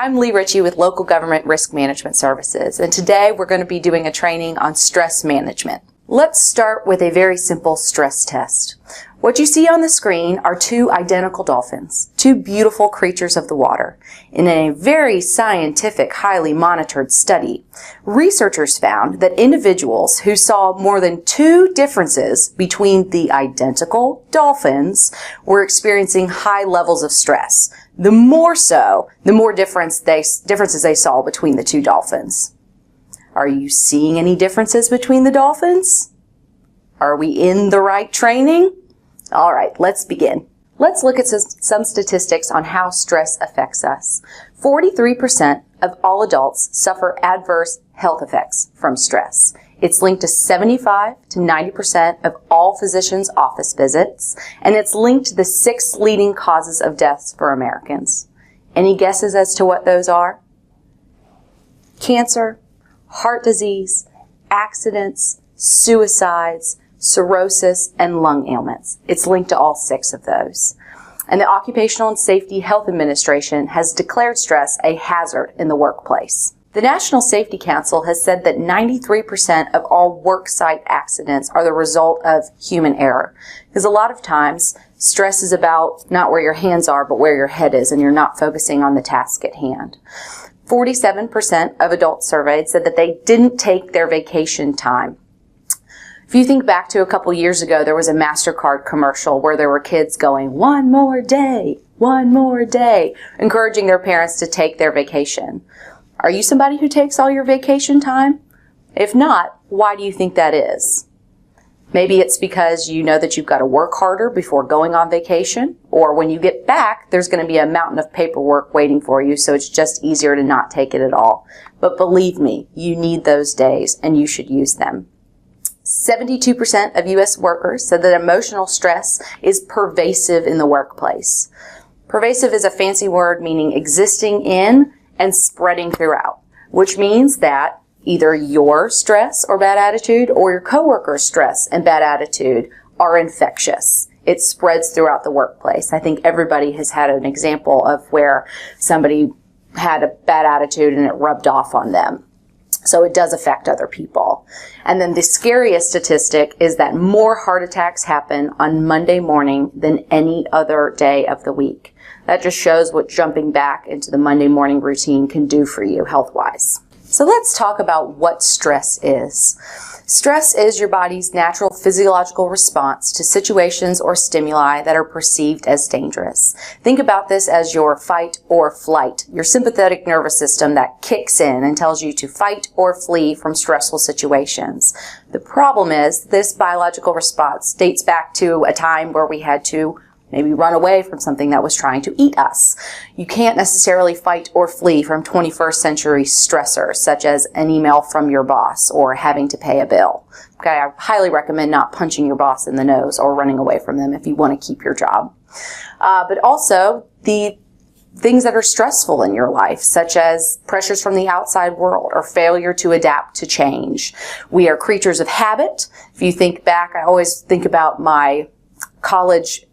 I'm Lee Ritchie with Local Government Risk Management Services, and today we're going to be doing a training on stress management. Let's start with a very simple stress test. What you see on the screen are two identical dolphins, two beautiful creatures of the water. In a very scientific, highly monitored study, researchers found that individuals who saw more than 2 differences between the identical dolphins were experiencing high levels of stress. The more so, the more differences they saw between the two dolphins. Are you seeing any differences between the dolphins? Are we in the right training? All right, let's begin. Let's look at some statistics on how stress affects us. 43% of all adults suffer adverse health effects from stress. It's linked to 75 to 90% of all physicians' office visits, and it's linked to the 6 leading causes of deaths for Americans. Any guesses as to what those are? Cancer, heart disease, accidents, suicides, cirrhosis, and lung ailments. It's linked to all 6 of those. And the Occupational and Safety Health Administration has declared stress a hazard in the workplace. The National Safety Council has said that 93% of all worksite accidents are the result of human error. Because a lot of times, stress is about not where your hands are, but where your head is, and you're not focusing on the task at hand. 47% of adults surveyed said that they didn't take their vacation time. If you think back to a couple years ago, there was a MasterCard commercial where there were kids going, one more day, encouraging their parents to take their vacation. Are you somebody who takes all your vacation time? If not, why do you think that is? Maybe it's because you know that you've got to work harder before going on vacation, or when you get back, there's going to be a mountain of paperwork waiting for you, so it's just easier to not take it at all. But believe me, you need those days, and you should use them. 72% of U.S. workers said that emotional stress is pervasive in the workplace. Pervasive is a fancy word meaning existing in and spreading throughout, which means that either your stress or bad attitude or your coworker's stress and bad attitude are infectious. It spreads throughout the workplace. I think everybody has had an example of where somebody had a bad attitude and it rubbed off on them. So it does affect other people. And then the scariest statistic is that more heart attacks happen on Monday morning than any other day of the week. That just shows what jumping back into the Monday morning routine can do for you health-wise. So let's talk about what stress is. Stress is your body's natural physiological response to situations or stimuli that are perceived as dangerous. Think about this as your fight or flight, your sympathetic nervous system that kicks in and tells you to fight or flee from stressful situations. The problem is this biological response dates back to a time where we had to maybe run away from something that was trying to eat us. You can't necessarily fight or flee from 21st century stressors, such as an email from your boss or having to pay a bill. Okay, I highly recommend not punching your boss in the nose or running away from them if you want to keep your job. But also, the things that are stressful in your life, such as pressures from the outside world or failure to adapt to change. We are creatures of habit. If you think back, I always think about my college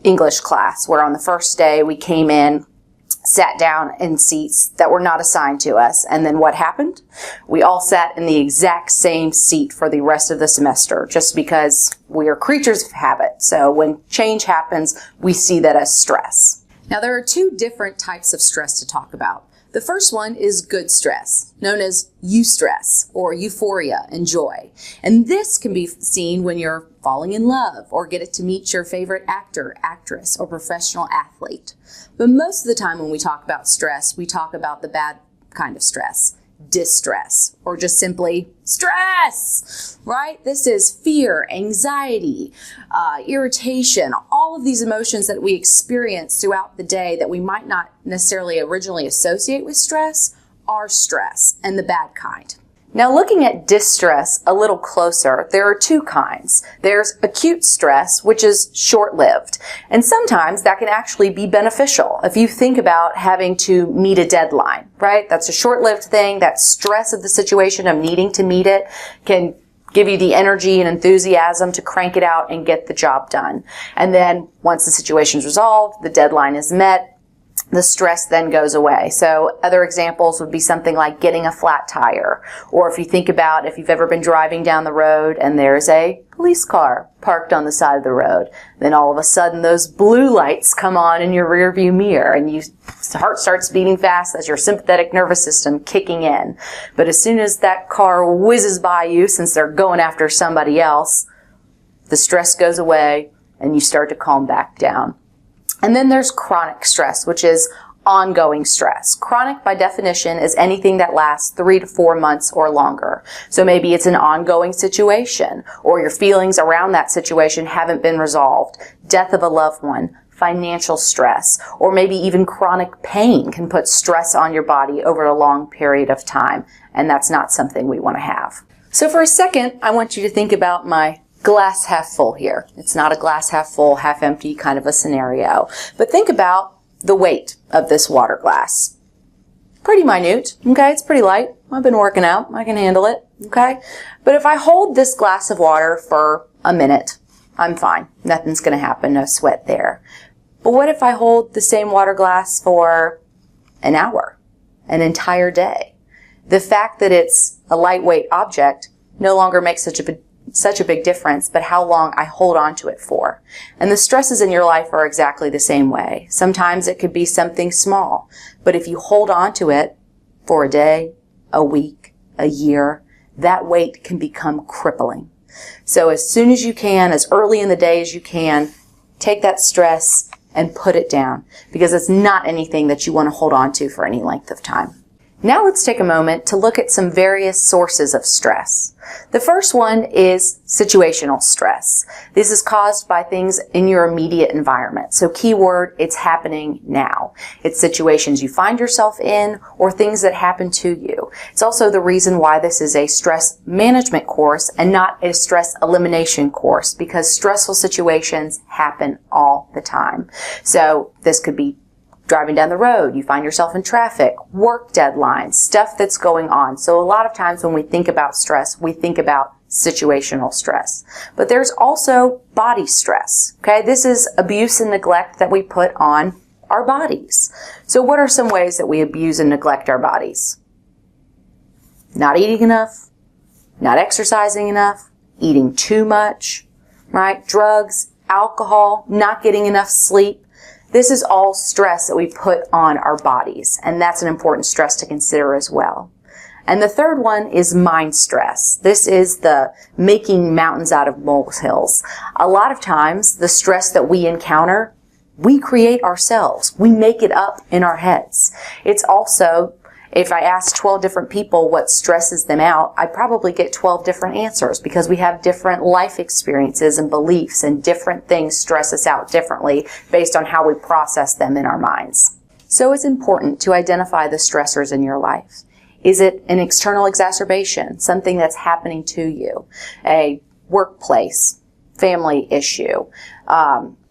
English class, where on the first day we came in, sat down in seats that were not assigned to us, and then what happened? We all sat in the exact same seat for the rest of the semester, just because we are creatures of habit. So when change happens, we see that as stress. Now there are 2 different types of stress to talk about. The first one is good stress, known as eustress or euphoria and joy. And this can be seen when you're falling in love or get to meet your favorite actor, actress, or professional athlete. But most of the time when we talk about stress, we talk about the bad kind of stress, distress, or just simply stress, right? This is fear, anxiety, irritation, all of these emotions that we experience throughout the day that we might not necessarily originally associate with stress are stress, and the bad kind. Now looking at distress a little closer, there are 2 kinds. There's acute stress, which is short-lived, and sometimes that can actually be beneficial. If you think about having to meet a deadline, right? That's a short-lived thing. That stress of the situation of needing to meet it can give you the energy and enthusiasm to crank it out and get the job done. And then once the situation's resolved, the deadline is met, the stress then goes away. So other examples would be something like getting a flat tire, or if you think about if you've ever been driving down the road and there's a police car parked on the side of the road, then all of a sudden those blue lights come on in your rearview mirror and your heart starts beating fast as your sympathetic nervous system kicking in. But as soon as that car whizzes by you, since they're going after somebody else, the stress goes away and you start to calm back down. And then there's chronic stress, which is ongoing stress. Chronic, by definition, is anything that lasts 3 to 4 months or longer. So maybe it's an ongoing situation, or your feelings around that situation haven't been resolved. Death of a loved one, financial stress, or maybe even chronic pain can put stress on your body over a long period of time. And that's not something we want to have. So for a second, I want you to think about my glass half full here. It's not a glass half full, half empty kind of a scenario. But think about the weight of this water glass. Pretty minute, okay? It's pretty light. I've been working out. I can handle it, okay? But if I hold this glass of water for a minute, I'm fine. Nothing's going to happen. No sweat there. But what if I hold the same water glass for an hour, an entire day? The fact that it's a lightweight object no longer makes such a big difference, but how long I hold on to it for. And the stresses in your life are exactly the same way. Sometimes it could be something small, but if you hold on to it for a day, a week, a year, that weight can become crippling. So as soon as you can, as early in the day as you can, take that stress and put it down, because it's not anything that you want to hold on to for any length of time. Now let's take a moment to look at some various sources of stress. The first one is situational stress. This is caused by things in your immediate environment. So keyword, it's happening now. It's situations you find yourself in or things that happen to you. It's also the reason why this is a stress management course and not a stress elimination course, because stressful situations happen all the time. So this could be driving down the road, you find yourself in traffic, work deadlines, stuff that's going on. So a lot of times when we think about stress, we think about situational stress. But there's also body stress. Okay, this is abuse and neglect that we put on our bodies. So what are some ways that we abuse and neglect our bodies? Not eating enough, not exercising enough, eating too much, right? Drugs, alcohol, not getting enough sleep. This is all stress that we put on our bodies, and that's an important stress to consider as well. And the third one is mind stress. This is the making mountains out of molehills. A lot of times, the stress that we encounter, we create ourselves. We make it up in our heads. It's also, if I ask 12 different people what stresses them out, I probably get 12 different answers, because we have different life experiences and beliefs, and different things stress us out differently based on how we process them in our minds. So it's important to identify the stressors in your life. Is it an external exacerbation, something that's happening to you, a workplace, family issue,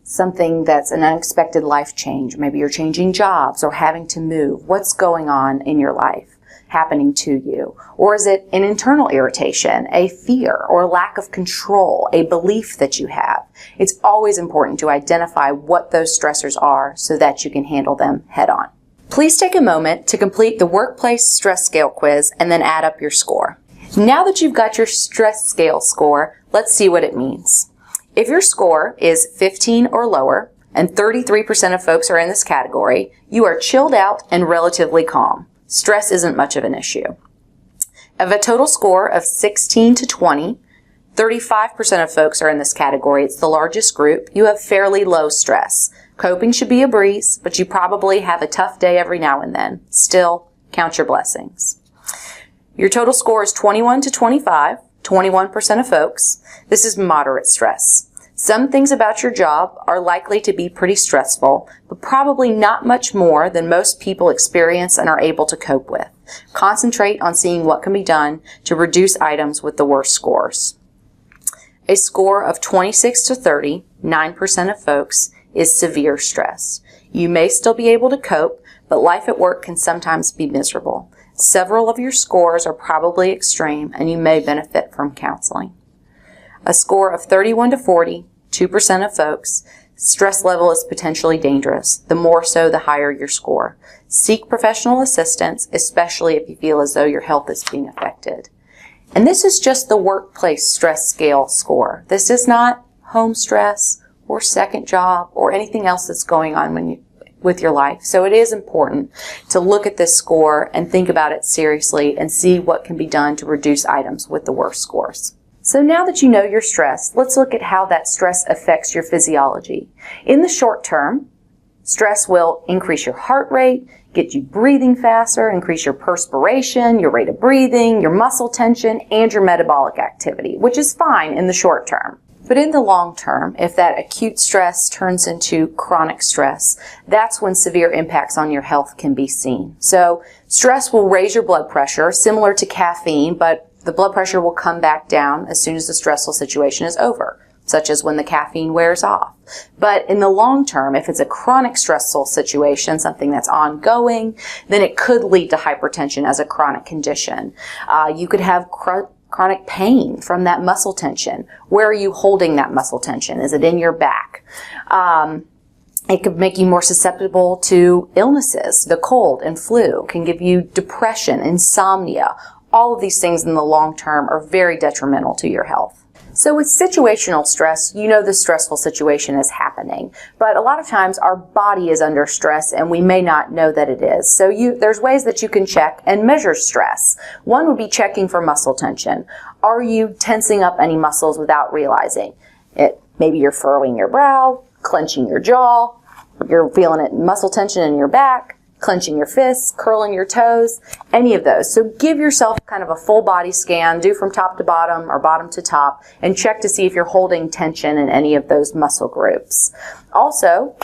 something that's an unexpected life change? Maybe you're changing jobs or having to move. What's going on in your life happening to you? Or is it an internal irritation, a fear or lack of control, a belief that you have? It's always important to identify what those stressors are so that you can handle them head on. Please take a moment to complete the Workplace Stress Scale quiz and then add up your score. Now that you've got your stress scale score, let's see what it means. If your score is 15 or lower, and 33% of folks are in this category, you are chilled out and relatively calm. Stress isn't much of an issue. Of a total score of 16 to 20, 35% of folks are in this category. It's the largest group. You have fairly low stress. Coping should be a breeze, but you probably have a tough day every now and then. Still, count your blessings. Your total score is 21 to 25, 21% of folks. This is moderate stress. Some things about your job are likely to be pretty stressful, but probably not much more than most people experience and are able to cope with. Concentrate on seeing what can be done to reduce items with the worst scores. A score of 26 to 30, 9% of folks, is severe stress. You may still be able to cope, but life at work can sometimes be miserable. Several of your scores are probably extreme, and you may benefit from counseling. A score of 31 to 40, 2% of folks, stress level is potentially dangerous. The more so, the higher your score. Seek professional assistance, especially if you feel as though your health is being affected. And this is just the workplace stress scale score. This is not home stress or second job or anything else that's going on with your life. So it is important to look at this score and think about it seriously and see what can be done to reduce items with the worst scores. So now that you know you're stressed, let's look at how that stress affects your physiology. In the short term, stress will increase your heart rate, get you breathing faster, increase your perspiration, your rate of breathing, your muscle tension, and your metabolic activity, which is fine in the short term. But in the long term, if that acute stress turns into chronic stress, that's when severe impacts on your health can be seen. So stress will raise your blood pressure, similar to caffeine, but the blood pressure will come back down as soon as the stressful situation is over, such as when the caffeine wears off. But in the long term, if it's a chronic stressful situation, something that's ongoing, then it could lead to hypertension as a chronic condition. You could have chronic pain from that muscle tension. Where are you holding that muscle tension? Is it in your back? It could make you more susceptible to illnesses. The cold and flu can give you depression, insomnia. All of these things in the long term are very detrimental to your health. So with situational stress, you know the stressful situation is happening, but a lot of times our body is under stress and we may not know that it is. So there's ways that you can check and measure stress. One would be checking for muscle tension. Are you tensing up any muscles without realizing it? Maybe you're furrowing your brow, clenching your jaw, you're feeling it muscle tension in your back, clenching your fists, curling your toes, any of those. So give yourself kind of a full body scan, do from top to bottom or bottom to top, and check to see if you're holding tension in any of those muscle groups. Also,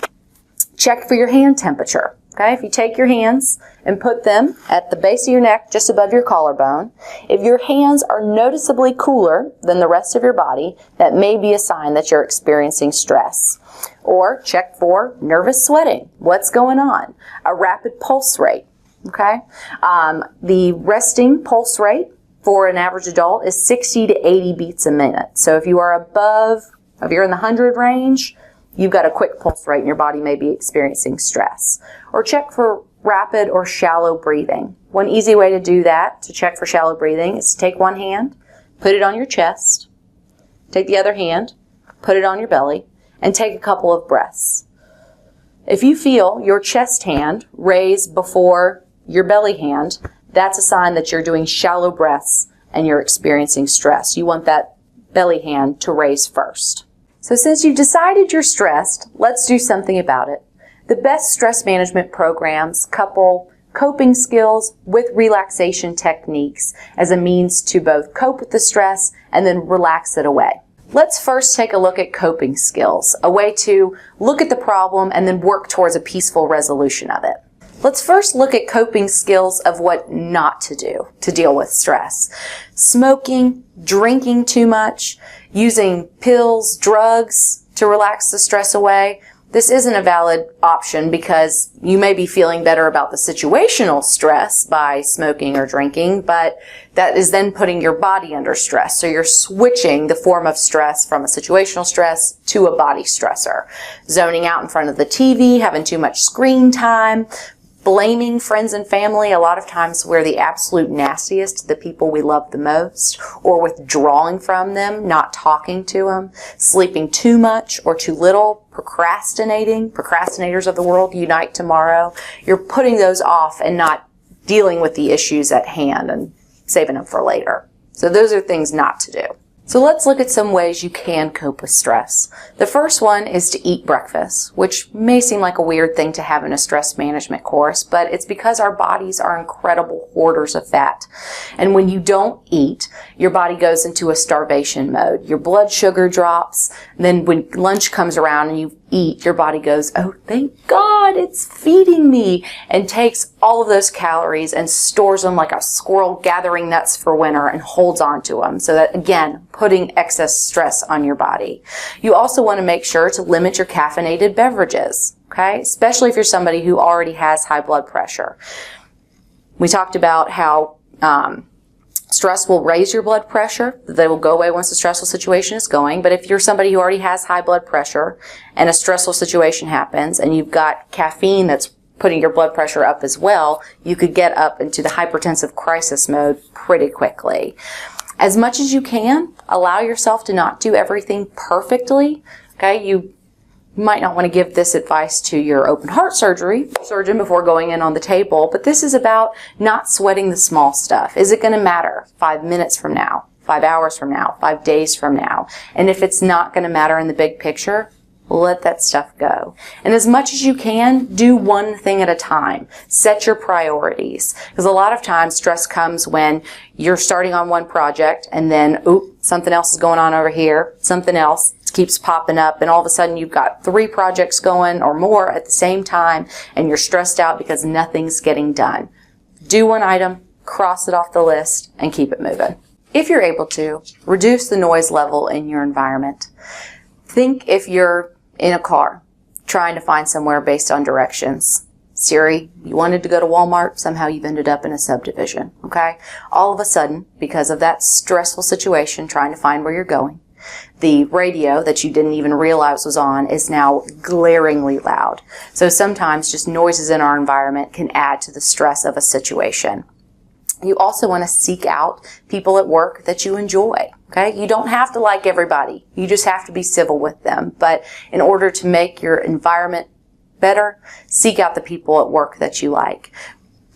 check for your hand temperature. Okay, if you take your hands and put them at the base of your neck, just above your collarbone, if your hands are noticeably cooler than the rest of your body, that may be a sign that you're experiencing stress. Or check for nervous sweating. What's going on? A rapid pulse rate. Okay, the resting pulse rate for an average adult is 60 to 80 beats a minute. So if you are if you're in the 100 range, you've got a quick pulse rate and your body may be experiencing stress. Or check for rapid or shallow breathing. One easy way to do that, to check for shallow breathing, is to take one hand, put it on your chest, take the other hand, put it on your belly, and take a couple of breaths. If you feel your chest hand raise before your belly hand, that's a sign that you're doing shallow breaths and you're experiencing stress. You want that belly hand to raise first. So since you've decided you're stressed, let's do something about it. The best stress management programs couple coping skills with relaxation techniques as a means to both cope with the stress and then relax it away. Let's first take a look at coping skills, a way to look at the problem and then work towards a peaceful resolution of it. Let's first look at coping skills of what not to do to deal with stress. Smoking, drinking too much, using pills, drugs to relax the stress away. This isn't a valid option because you may be feeling better about the situational stress by smoking or drinking, but that is then putting your body under stress. So you're switching the form of stress from a situational stress to a body stressor. Zoning out in front of the TV, having too much screen time, blaming friends and family. A lot of times we're the absolute nastiest to the people we love the most, or withdrawing from them, not talking to them, sleeping too much or too little, procrastinating. Procrastinators of the world, unite tomorrow. You're putting those off and not dealing with the issues at hand and saving them for later. So those are things not to do. So let's look at some ways you can cope with stress. The first one is to eat breakfast, which may seem like a weird thing to have in a stress management course, but it's because our bodies are incredible hoarders of fat. And when you don't eat, your body goes into a starvation mode. Your blood sugar drops. Then when lunch comes around and you eat, your body goes, oh, thank God, it's feeding me, and takes all of those calories and stores them like a squirrel gathering nuts for winter and holds on to them. So that, again, putting excess stress on your body. You also want to make sure to limit your caffeinated beverages, okay? Especially if you're somebody who already has high blood pressure. We talked about how Stress will raise your blood pressure. They will go away once the stressful situation is going. But if you're somebody who already has high blood pressure and a stressful situation happens and you've got caffeine that's putting your blood pressure up as well, you could get up into the hypertensive crisis mode pretty quickly. As much as you can, allow yourself to not do everything perfectly. Okay, you might not want to give this advice to your open heart surgeon before going in on the table, but this is about not sweating the small stuff. Is it going to matter 5 minutes from now, 5 hours from now, 5 days from now? And if it's not going to matter in the big picture, let that stuff go. And as much as you can, do one thing at a time. Set your priorities. Because a lot of times stress comes when you're starting on one project and then, something else is going on over here, something else keeps popping up, and all of a sudden you've got 3 projects going or more at the same time, and you're stressed out because nothing's getting done. Do one item, cross it off the list, and keep it moving. If you're able to, reduce the noise level in your environment. Think if you're in a car trying to find somewhere based on directions. Siri, you wanted to go to Walmart, somehow you've ended up in a subdivision, okay? All of a sudden, because of that stressful situation trying to find where you're going, the radio that you didn't even realize was on is now glaringly loud. So sometimes just noises in our environment can add to the stress of a situation. You also want to seek out people at work that you enjoy, okay? You don't have to like everybody. You just have to be civil with them. But in order to make your environment better, seek out the people at work that you like.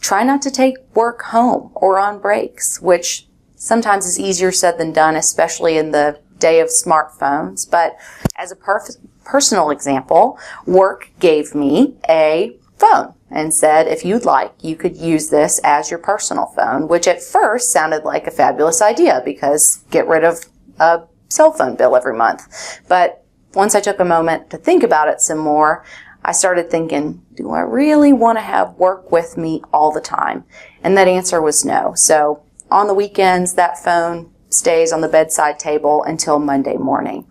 Try not to take work home or on breaks, which sometimes is easier said than done, especially in the day of smartphones. But as a personal example, work gave me a phone and said, if you'd like, you could use this as your personal phone, which at first sounded like a fabulous idea because get rid of a cell phone bill every month. But once I took a moment to think about it some more, I started thinking, do I really want to have work with me all the time? And that answer was no. So on the weekends, that phone stays on the bedside table until Monday morning.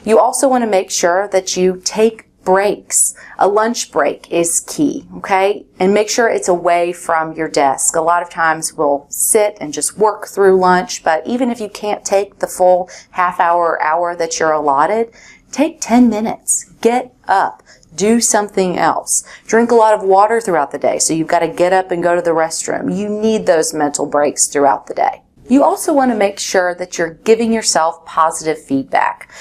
You also want to make sure that you take breaks. A lunch break is key, okay? And make sure it's away from your desk. A lot of times we'll sit and just work through lunch, but even if you can't take the full half hour or hour that you're allotted, take 10 minutes. Get up. Do something else. Drink a lot of water throughout the day, so you've got to get up and go to the restroom. You need those mental breaks throughout the day. You also want to make sure that you're giving yourself positive feedback.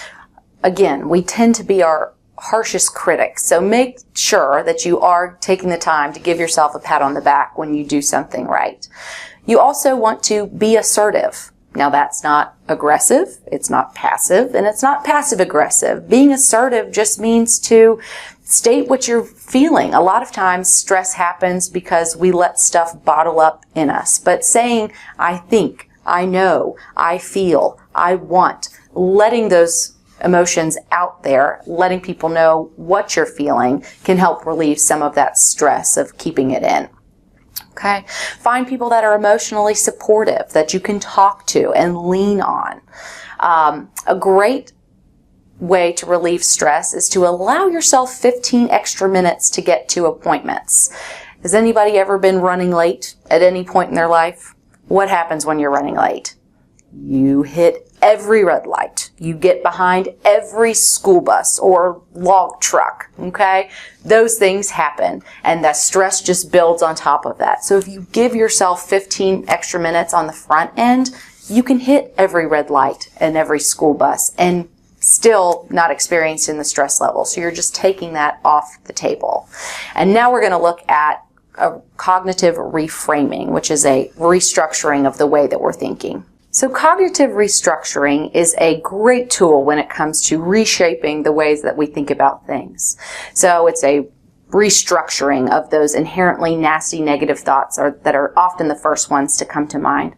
Again, we tend to be our harshest critics, so make sure that you are taking the time to give yourself a pat on the back when you do something right. You also want to be assertive. Now that's not aggressive, it's not passive, and it's not passive aggressive. Being assertive just means to state what you're feeling. A lot of times stress happens because we let stuff bottle up in us. But saying, I think, I know, I feel, I want, letting those emotions out there, letting people know what you're feeling can help relieve some of that stress of keeping it in. Okay? Find people that are emotionally supportive, that you can talk to and lean on. A great way to relieve stress is to allow yourself 15 extra minutes to get to appointments. Has anybody ever been running late at any point in their life? What happens when you're running late? You hit every red light. You get behind every school bus or log truck, okay? Those things happen, and that stress just builds on top of that. So if you give yourself 15 extra minutes on the front end, you can hit every red light and every school bus and still not experiencing the stress level. So you're just taking that off the table. And now we're going to look at a cognitive reframing, which is a restructuring of the way that we're thinking. So cognitive restructuring is a great tool when it comes to reshaping the ways that we think about things. So it's a restructuring of those inherently nasty negative thoughts that are often the first ones to come to mind.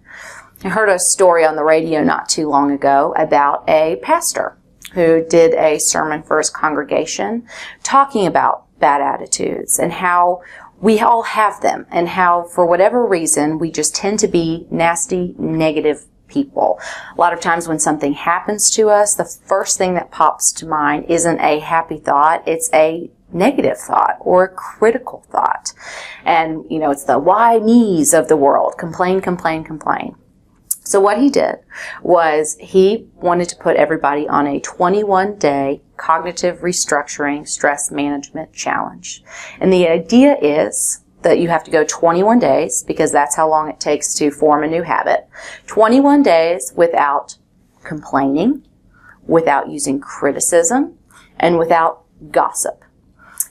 I heard a story on the radio not too long ago about a pastor who did a sermon for his congregation talking about bad attitudes and how we all have them and how, for whatever reason, we just tend to be nasty, negative people. A lot of times when something happens to us, the first thing that pops to mind isn't a happy thought, it's a negative thought or a critical thought. And, it's the why me's of the world. Complain, complain, complain. So what he did was he wanted to put everybody on a 21-day cognitive restructuring stress management challenge. And the idea is that you have to go 21 days, because that's how long it takes to form a new habit. 21 days without complaining, without using criticism, and without gossip.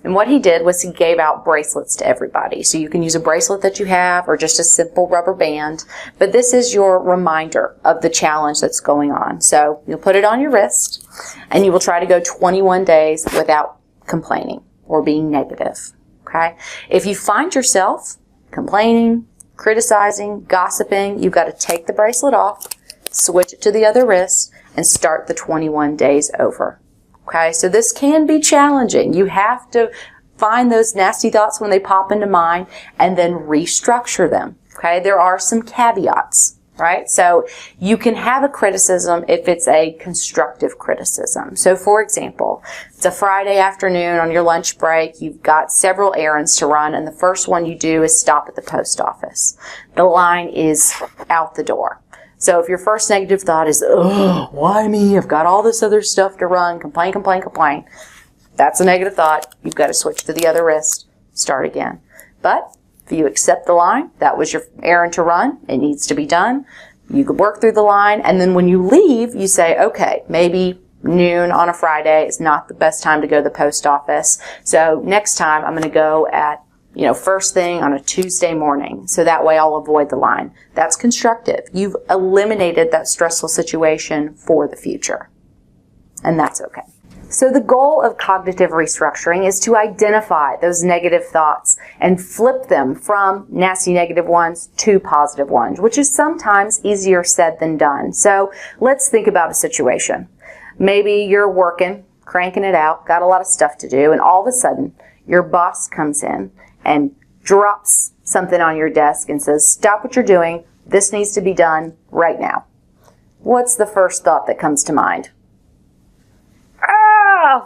And what he did was he gave out bracelets to everybody. So you can use a bracelet that you have or just a simple rubber band. But this is your reminder of the challenge that's going on. So you'll put it on your wrist and you will try to go 21 days without complaining or being negative. Okay? If you find yourself complaining, criticizing, gossiping, you've got to take the bracelet off, switch it to the other wrist, and start the 21 days over. Okay, so this can be challenging. You have to find those nasty thoughts when they pop into mind and then restructure them. Okay, there are some caveats, right? So you can have a criticism if it's a constructive criticism. So for example, it's a Friday afternoon on your lunch break, you've got several errands to run, and the first one you do is stop at the post office. The line is out the door. So if your first negative thought is, oh, why me? I've got all this other stuff to run, complain, complain, complain. That's a negative thought. You've got to switch to the other wrist, start again. But if you accept the line, that was your errand to run, it needs to be done. You could work through the line, and then when you leave, you say, okay, maybe noon on a Friday is not the best time to go to the post office. So next time I'm going to go at first thing on a Tuesday morning. So that way I'll avoid the line. That's constructive. You've eliminated that stressful situation for the future. And that's okay. So the goal of cognitive restructuring is to identify those negative thoughts and flip them from nasty negative ones to positive ones, which is sometimes easier said than done. So let's think about a situation. Maybe you're working, cranking it out, got a lot of stuff to do, and all of a sudden your boss comes in and drops something on your desk and says, stop what you're doing. This needs to be done right now. What's the first thought that comes to mind?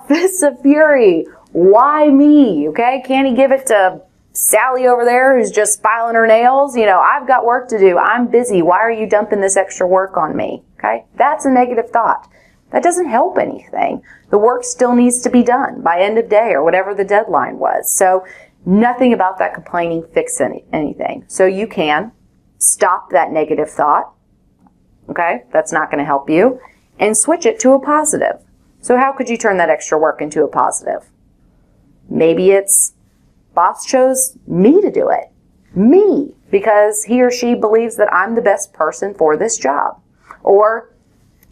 Fists of fury. Why me? Okay, can't he give it to Sally over there who's just filing her nails? I've got work to do. I'm busy. Why are you dumping this extra work on me? Okay, that's a negative thought. That doesn't help anything. The work still needs to be done by end of day or whatever the deadline was. So nothing about that complaining fixes anything. So you can stop that negative thought. Okay, that's not going to help you. And switch it to a positive. So how could you turn that extra work into a positive? Maybe it's boss chose me to do it. Me, because he or she believes that I'm the best person for this job. Or,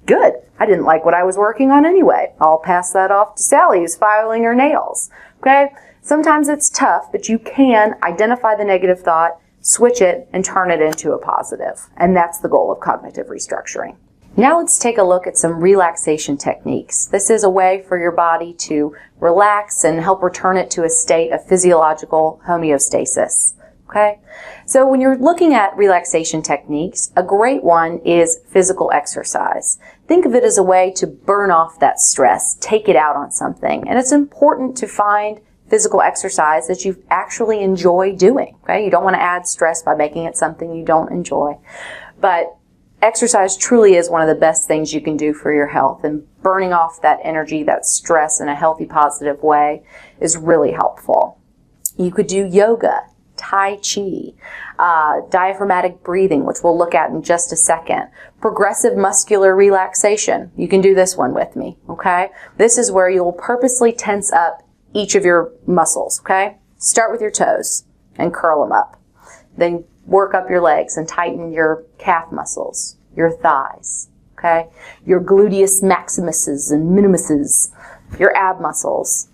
good, I didn't like what I was working on anyway. I'll pass that off to Sally who's filing her nails. Okay? Sometimes it's tough, but you can identify the negative thought, switch it, and turn it into a positive. And that's the goal of cognitive restructuring. Now let's take a look at some relaxation techniques. This is a way for your body to relax and help return it to a state of physiological homeostasis. Okay? So when you're looking at relaxation techniques, a great one is physical exercise. Think of it as a way to burn off that stress, take it out on something. And it's important to find physical exercise that you actually enjoy doing. Okay? You don't want to add stress by making it something you don't enjoy. But exercise truly is one of the best things you can do for your health, and burning off that energy, that stress in a healthy, positive way is really helpful. You could do yoga, Tai Chi, diaphragmatic breathing, which we'll look at in just a second. Progressive muscular relaxation. You can do this one with me, okay? This is where you'll purposely tense up each of your muscles, okay? Start with your toes and curl them up. Then work up your legs and tighten your calf muscles, your thighs, okay? Your gluteus maximuses and minimuses, your ab muscles,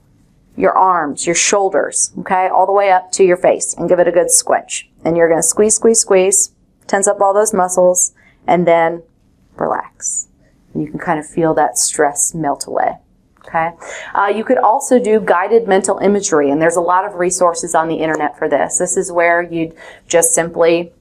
your arms, your shoulders, okay? All the way up to your face, and give it a good squinch. And you're going to squeeze, squeeze, squeeze, tense up all those muscles, and then relax. And you can kind of feel that stress melt away. Okay. You could also do guided mental imagery, and there's a lot of resources on the internet for this. This is where you'd just simply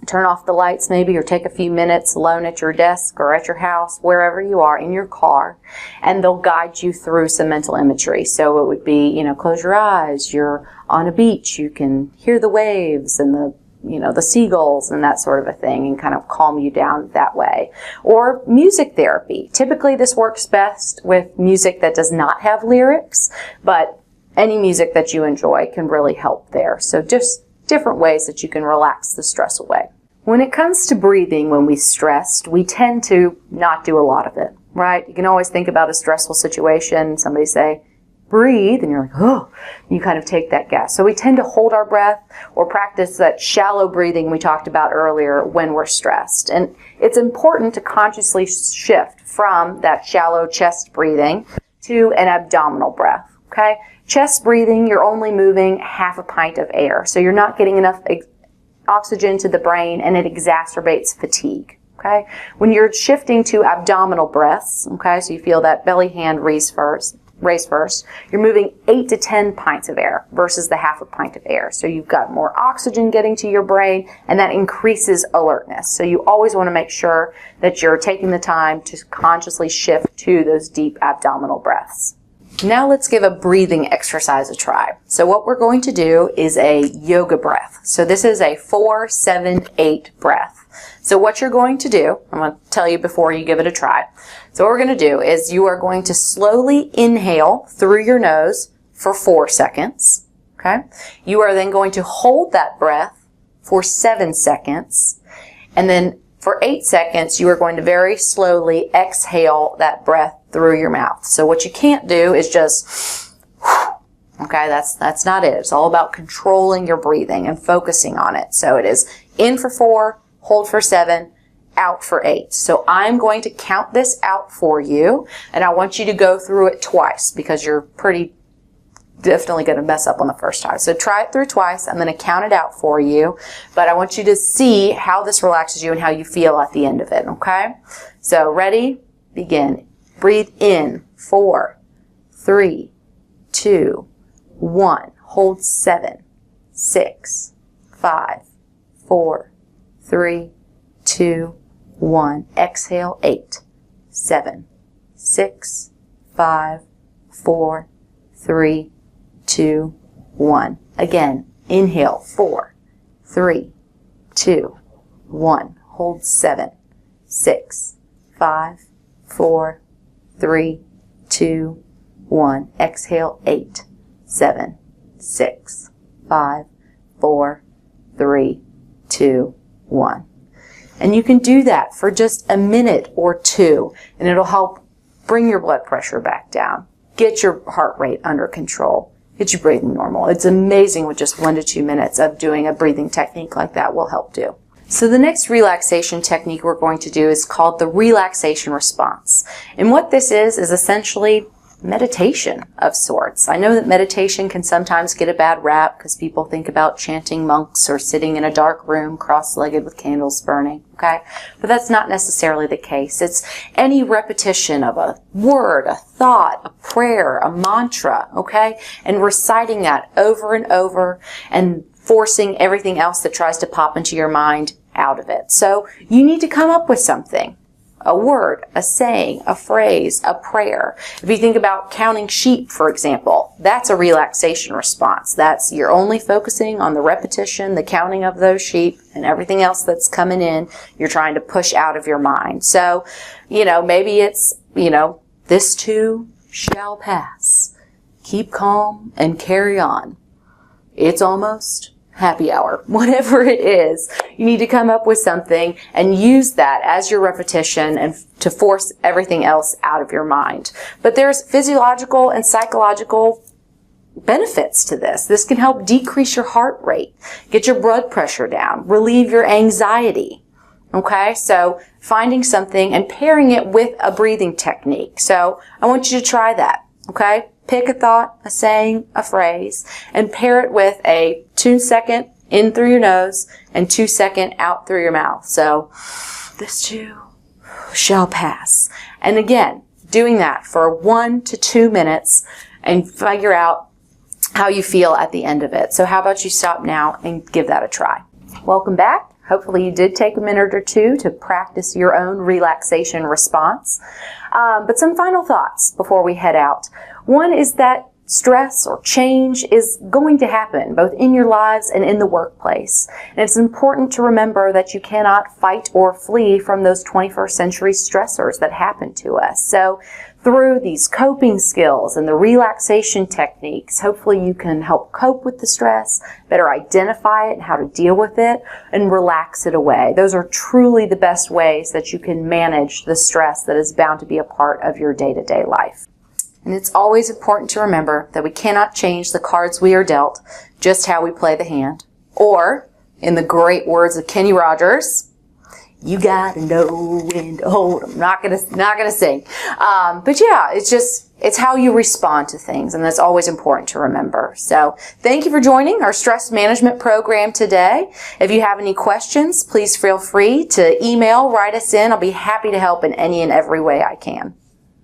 turn off the lights maybe, or take a few minutes alone at your desk or at your house, wherever you are, in your car, and they'll guide you through some mental imagery. So it would be, close your eyes, you're on a beach, you can hear the waves and the the seagulls and that sort of a thing, and kind of calm you down that way. Or music therapy. Typically this works best with music that does not have lyrics, but any music that you enjoy can really help there. So just different ways that you can relax the stress away. When it comes to breathing, when we're stressed, we tend to not do a lot of it, right? You can always think about a stressful situation, somebody say, breathe, and you're like, oh, you kind of take that gas. So we tend to hold our breath or practice that shallow breathing we talked about earlier when we're stressed. And it's important to consciously shift from that shallow chest breathing to an abdominal breath, okay? Chest breathing, you're only moving half a pint of air. So you're not getting enough oxygen to the brain, and it exacerbates fatigue, okay? When you're shifting to abdominal breaths, okay, so you feel that belly hand raise first, you're moving 8 to 10 pints of air versus the half a pint of air. So you've got more oxygen getting to your brain, and that increases alertness. So you always want to make sure that you're taking the time to consciously shift to those deep abdominal breaths. Now let's give a breathing exercise a try. So what we're going to do is a yoga breath. So this is a 4-7-8 breath. So what you're going to do, I'm going to tell you before you give it a try. So what we're going to do is you are going to slowly inhale through your nose for 4 seconds. Okay? You are then going to hold that breath for 7 seconds. And then for 8 seconds, you are going to very slowly exhale that breath through your mouth. So what you can't do is just, okay, that's not it. It's all about controlling your breathing and focusing on it. So it is in for 4, hold for 7, out for 8. So I'm going to count this out for you, and I want you to go through it twice because you're definitely going to mess up on the first time. So try it through twice. I'm going to count it out for you, but I want you to see how this relaxes you and how you feel at the end of it, okay? So ready? Begin. Breathe in. 4, 3, 2, 1. Hold 7, 6, 5, 4, 3, 2, 1. Exhale 8, 7, 6, 5, 4, 3, 2, 1. Again, inhale 4, 3, 2, 1. Hold 7, 6, 5, 4, 3, 2, 1. Exhale 8, 7, 6, 5, 4, 3, 2, 1. And you can do that for just a minute or two, and it'll help bring your blood pressure back down, get your heart rate under control, get you breathing normal. It's amazing what just 1 to 2 minutes of doing a breathing technique like that will help do. So the next relaxation technique we're going to do is called the Relaxation Response. And what this is essentially meditation of sorts. I know that meditation can sometimes get a bad rap because people think about chanting monks or sitting in a dark room cross-legged with candles burning, okay? But that's not necessarily the case. It's any repetition of a word, a thought, a prayer, a mantra, okay? And reciting that over and over and forcing everything else that tries to pop into your mind out of it. So you need to come up with something. A word, a saying, a phrase, a prayer. If you think about counting sheep, for example, that's a relaxation response. You're only focusing on the repetition, the counting of those sheep, and everything else that's coming in, you're trying to push out of your mind. So, maybe it's, this too shall pass. Keep calm and carry on. It's almost happy hour. Whatever it is, you need to come up with something and use that as your repetition and to force everything else out of your mind. But there's physiological and psychological benefits to this. This can help decrease your heart rate, get your blood pressure down, relieve your anxiety. Okay, so finding something and pairing it with a breathing technique. So I want you to try that. Okay, pick a thought, a saying, a phrase, and pair it with a 2-second in through your nose and 2-second out through your mouth. So, this too shall pass. And again, doing that for 1 to 2 minutes and figure out how you feel at the end of it. So how about you stop now and give that a try. Welcome back. Hopefully you did take a minute or two to practice your own relaxation response. But some final thoughts before we head out. One is that stress or change is going to happen both in your lives and in the workplace. And it's important to remember that you cannot fight or flee from those 21st century stressors that happen to us. So through these coping skills and the relaxation techniques, hopefully you can help cope with the stress, better identify it and how to deal with it, and relax it away. Those are truly the best ways that you can manage the stress that is bound to be a part of your day-to-day life. And it's always important to remember that we cannot change the cards we are dealt, just how we play the hand. Or, in the great words of Kenny Rogers, you gotta know when to hold 'em. Not gonna sing. But yeah, it's how you respond to things, and that's always important to remember. So, thank you for joining our stress management program today. If you have any questions, please feel free to email, write us in. I'll be happy to help in any and every way I can.